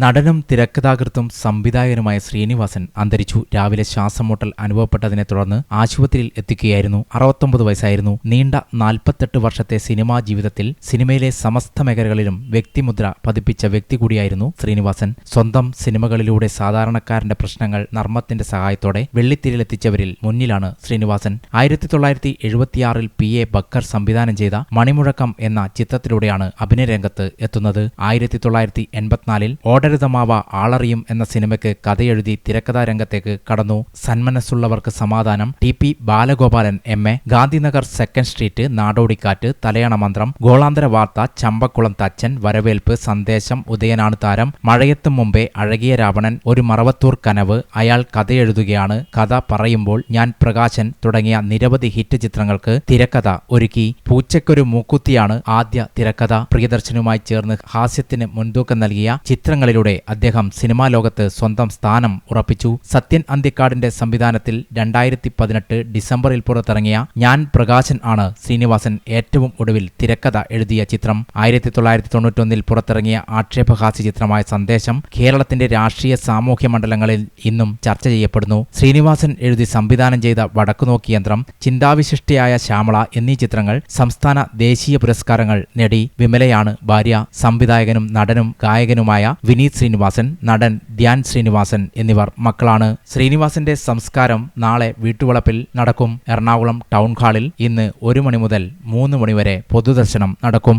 നടനും തിരക്കഥാകൃത്തും സംവിധായകനുമായ ശ്രീനിവാസൻ അന്തരിച്ചു. രാവിലെ ശ്വാസംമുട്ടൽ അനുഭവപ്പെട്ടതിനെ തുടർന്ന് ആശുപത്രിയിൽ എത്തിക്കുകയായിരുന്നു. 69 വയസ്സായിരുന്നു. നീണ്ട 48 വർഷത്തെ സിനിമാ ജീവിതത്തിൽ സിനിമയിലെ സമസ്ത മേഖലകളിലും വ്യക്തിമുദ്ര പതിപ്പിച്ച വ്യക്തി കൂടിയായിരുന്നു ശ്രീനിവാസൻ. സ്വന്തം സിനിമകളിലൂടെ സാധാരണക്കാരന്റെ പ്രശ്നങ്ങൾ നർമ്മത്തിന്റെ സഹായത്തോടെ വെള്ളിത്തിരയിലെത്തിച്ചവരിൽ മുന്നിലാണ് ശ്രീനിവാസൻ. 1976 PA ബക്കർ സംവിധാനം ചെയ്ത മണിമുഴക്കം എന്ന ചിത്രത്തിലൂടെയാണ് അഭിനയരംഗത്ത് എത്തുന്നത്. 1984 ഓടരുതമാവ ആളറിയും എന്ന സിനിമയ്ക്ക് കഥയെഴുതി തിരക്കഥാ രംഗത്തേക്ക് കടന്നു. Sanmanassullavarkku Samadhanam, TP Balagopalan MA, Gandhinagar 2nd street, Nadodikkattu, Thalayana Manthram, ഗോളാന്തര വാർത്ത, ചമ്പക്കുളം തച്ചൻ, വരവേൽപ്പ്, സന്ദേശം, ഉദയനാണ് താരം, മഴയത്തും മുമ്പേ, അഴകിയ രാവണൻ, ഒരു മറവത്തൂർ കനവ്, അയാൾ കഥയെഴുതുകയാണ്, കഥ പറയുമ്പോൾ, ഞാൻ പ്രകാശൻ തുടങ്ങിയ നിരവധി ഹിറ്റ് ചിത്രങ്ങൾക്ക് തിരക്കഥ ഒരുക്കി. പൂച്ചയ്ക്കൊരു മൂക്കുത്തിയാണ് ആദ്യ തിരക്കഥ. പ്രിയദർശനുമായി ചേർന്ന് ഹാസ്യത്തിന് മുൻതൂക്കം നൽകിയ ചിത്രങ്ങളിലൂടെ അദ്ദേഹം സിനിമാ ലോകത്ത് സ്വന്തം സ്ഥാനം ഉറപ്പിച്ചു. സത്യൻ അന്തിക്കാടിന്റെ സംവിധാനത്തിൽ 2018 ഡിസംബറിൽ പുറത്തിറങ്ങിയ ഞാൻ പ്രകാശൻ ആണ് ശ്രീനിവാസൻ ഏറ്റവും ഒടുവിൽ തിരക്കഥ എഴുതിയ ചിത്രം. 1991 പുറത്തിറങ്ങിയ ആക്ഷേപഹാസ്യ ചിത്രമായ സന്ദേശം കേരളത്തിന്റെ രാഷ്ട്രീയ സാമൂഹ്യ മണ്ഡലങ്ങളിൽ ഇന്നും ചർച്ച ചെയ്യപ്പെടുന്നു. ശ്രീനിവാസൻ എഴുതി സംവിധാനം ചെയ്ത വടക്കുനോക്കി യന്ത്രം, ചിന്താവിശിഷ്ടിയായ ശ്യാമള എന്നീ ചിത്രങ്ങൾ സംസ്ഥാന ദേശീയ പുരസ്കാരങ്ങൾ നേടി. വിമലയാണ് ഭാര്യ. സംവിധായകനും നടനും ഗായകനുമായ വിനീത് ശ്രീനിവാസൻ, നടൻ ധ്യാൻ ശ്രീനിവാസൻ എന്നിവർ മക്കളാണ്. ശ്രീനിവാസന്റെ സംസ്കാരം നാളെ വീട്ടുവളപ്പിൽ നടക്കും. എറണാകുളം ടൗൺ ഹാളിൽ ഇന്ന് 1 മണി മുതൽ 3 മണി വരെ പൊതുദർശനം നടക്കും.